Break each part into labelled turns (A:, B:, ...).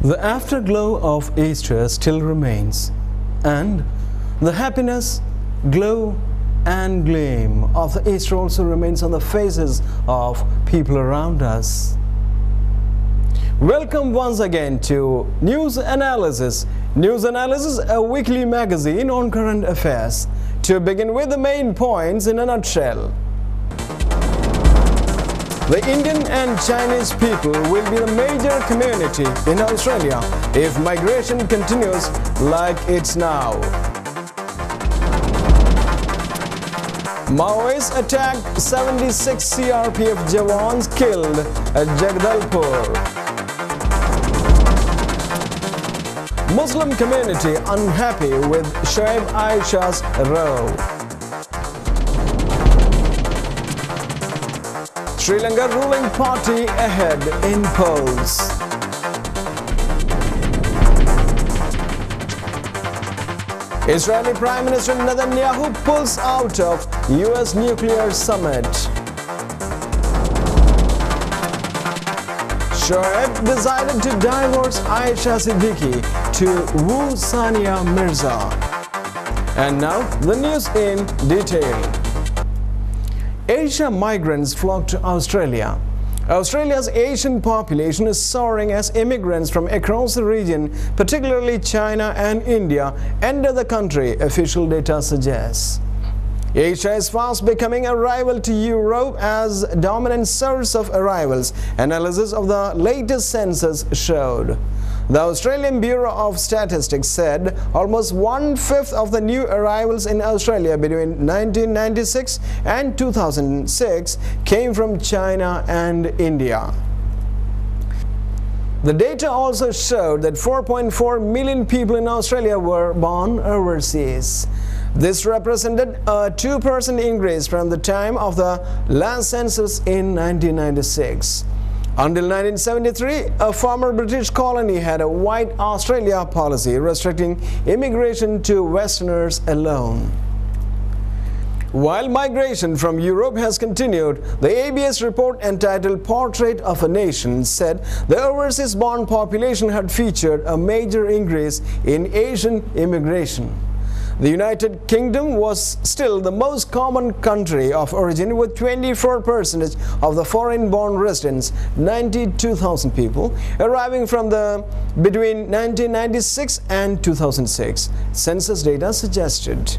A: The afterglow of Easter still remains, and the happiness, glow and gleam of the Easter also remains on the faces of people around us. Welcome once again to News Analysis. News Analysis, a weekly magazine on current affairs. To begin with the main points in a nutshell. The Indian and Chinese people will be the major community in Australia if migration continues like it's now. Maoists attacked 76 CRPF Jawans killed at Jagdalpur. Muslim community unhappy with Shoaib Aisha's row. Sri Lanka ruling party ahead in polls. Israeli Prime Minister Netanyahu pulls out of US nuclear summit. Shoaib decided to divorce Aisha Siddiqui to woo Sania Mirza. And now the news in detail. Asian migrants flock to Australia. Australia's Asian population is soaring as immigrants from across the region, particularly China and India, enter the country, official data suggests. Asia is fast becoming a rival to Europe as dominant source of arrivals, analysis of the latest census showed. The Australian Bureau of Statistics said almost one-fifth of the new arrivals in Australia between 1996 and 2006 came from China and India. The data also showed that 4.4 million people in Australia were born overseas. This represented a 2% increase from the time of the last census in 1996. Until 1973, a former British colony had a white Australia policy restricting immigration to Westerners alone. While migration from Europe has continued, the ABS report entitled Portrait of a Nation said the overseas-born population had featured a major increase in Asian immigration. The United Kingdom was still the most common country of origin, with 24% of the foreign-born residents, 92,000 people, arriving from between 1996 and 2006, census data suggested.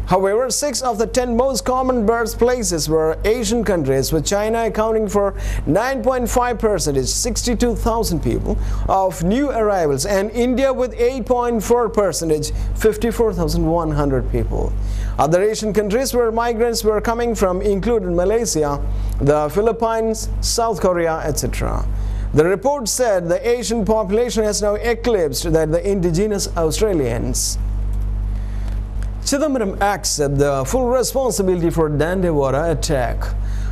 A: However, 6 of the 10 most common birthplaces were Asian countries, with China accounting for 9.5%, 62,000 people, of new arrivals, and India with 8.4%, 54,100 people. Other Asian countries where migrants were coming from included Malaysia, the Philippines, South Korea, etc. The report said the Asian population has now eclipsed that the indigenous Australians. Chidambaram accepts the full responsibility for Dandewara attack.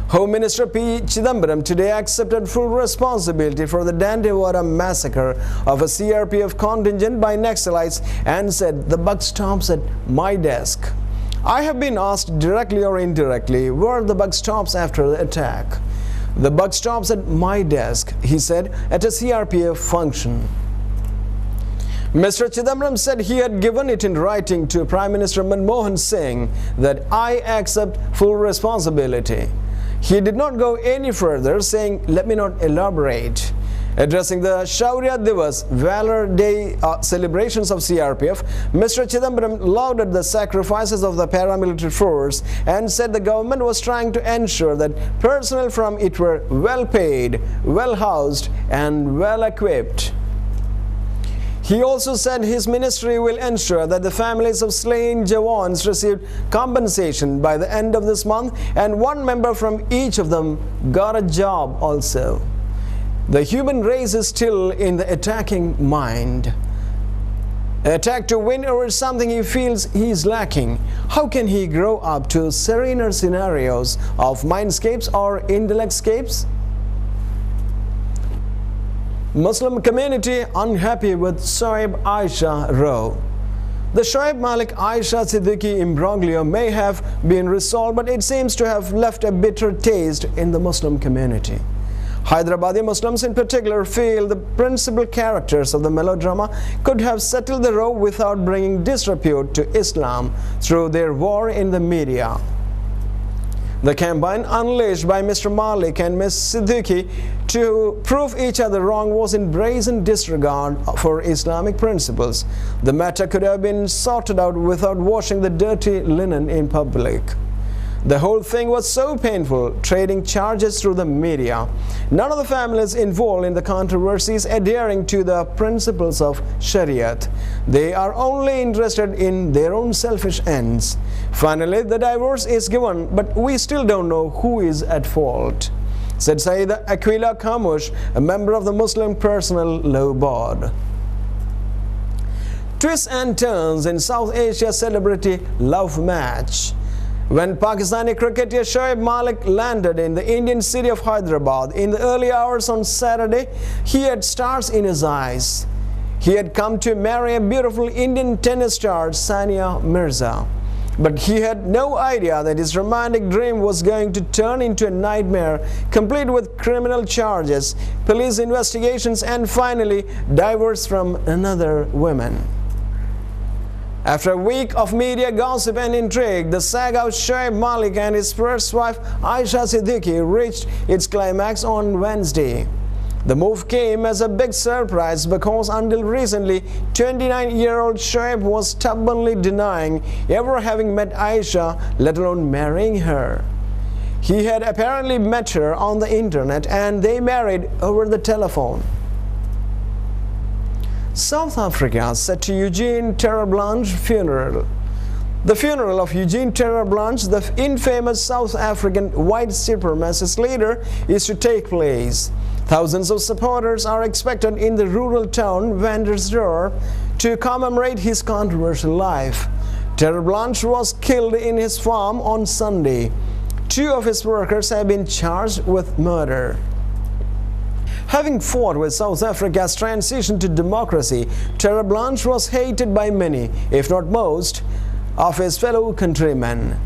A: Home Minister P. Chidambaram today accepted full responsibility for the Dandewara massacre of a CRPF contingent by Naxalites and said, "The buck stops at my desk." I have been asked directly or indirectly where the buck stops after the attack. "The buck stops at my desk," he said at a CRPF function. Mr. Chidambaram said he had given it in writing to Prime Minister Manmohan Singh that I accept full responsibility. He did not go any further, saying, "Let me not elaborate." Addressing the Shaurya Divas, Valor Day celebrations of CRPF, Mr. Chidambaram lauded the sacrifices of the paramilitary force and said the government was trying to ensure that personnel from it were well paid, well housed and well equipped. He also said his ministry will ensure that the families of slain Jawans received compensation by the end of this month, and one member from each of them got a job also. The human race is still in the attacking mind. An attack to win over something he feels he is lacking. How can he grow up to serener scenarios of mindscapes or intellectscapes? Muslim community unhappy with Shoaib Aisha row. The Shoaib Malik Aisha Siddiqui imbroglio may have been resolved, but it seems to have left a bitter taste in the Muslim community. Hyderabadi Muslims in particular feel the principal characters of the melodrama could have settled the row without bringing disrepute to Islam through their war in the media. The campaign unleashed by Mr. Malik and Ms. Siddiqui to prove each other wrong was in brazen disregard for Islamic principles. The matter could have been sorted out without washing the dirty linen in public. The whole thing was so painful, trading charges through the media. None of the families involved in the controversies adhering to the principles of Shariat. They are only interested in their own selfish ends. Finally, the divorce is given, but we still don't know who is at fault, said Sayyida Aquila Khamush, a member of the Muslim Personal Law Board. Twists and turns in South Asia celebrity love match. When Pakistani cricketer Shoaib Malik landed in the Indian city of Hyderabad in the early hours on Saturday, he had stars in his eyes. He had come to marry a beautiful Indian tennis star, Sania Mirza. But he had no idea that his romantic dream was going to turn into a nightmare, complete with criminal charges, police investigations, and finally divorce from another woman. After a week of media gossip and intrigue, the saga of Shoaib Malik and his first wife Aisha Siddiqui reached its climax on Wednesday. The move came as a big surprise because until recently, 29-year-old Shoaib was stubbornly denying ever having met Aisha, let alone marrying her. He had apparently met her on the internet and they married over the telephone. South Africa set to Eugene Terreblanche funeral. The funeral of Eugene Terreblanche, the infamous South African white supremacist leader, is to take place. Thousands of supporters are expected in the rural town Ventersdorp to commemorate his controversial life. Terreblanche was killed in his farm on Sunday. 2 of his workers have been charged with murder. Having fought with South Africa's transition to democracy, Terreblanche was hated by many, if not most, of his fellow countrymen.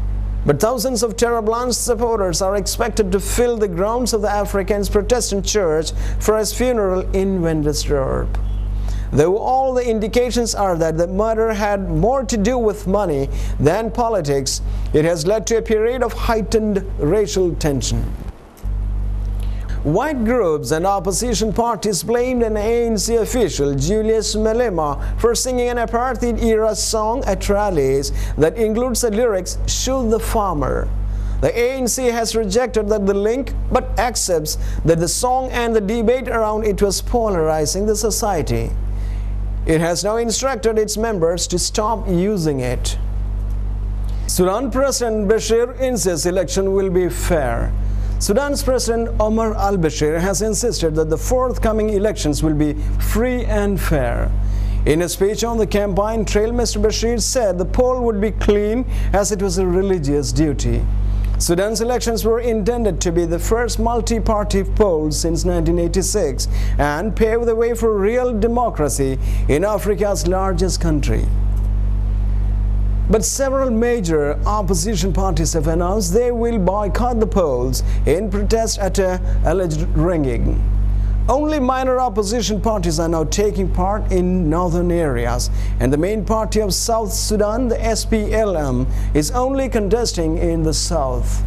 A: But thousands of Terreblanche supporters are expected to fill the grounds of the Afrikaans Protestant Church for his funeral in Ventersdorp. Though all the indications are that the murder had more to do with money than politics, it has led to a period of heightened racial tension. White groups and opposition parties blamed an ANC official, Julius Malema, for singing an apartheid-era song at rallies that includes the lyrics, "Shoot the farmer." The ANC has rejected the link but accepts that the song and the debate around it was polarizing the society. It has now instructed its members to stop using it. Sudan President Bashir insists election will be fair. Sudan's President Omar al-Bashir has insisted that the forthcoming elections will be free and fair. In a speech on the campaign trail, Mr. Bashir said the poll would be clean as it was a religious duty. Sudan's elections were intended to be the first multi-party poll since 1986 and pave the way for real democracy in Africa's largest country. But several major opposition parties have announced they will boycott the polls in protest at alleged rigging. Only minor opposition parties are now taking part in northern areas, and the main party of South Sudan, the SPLM, is only contesting in the south.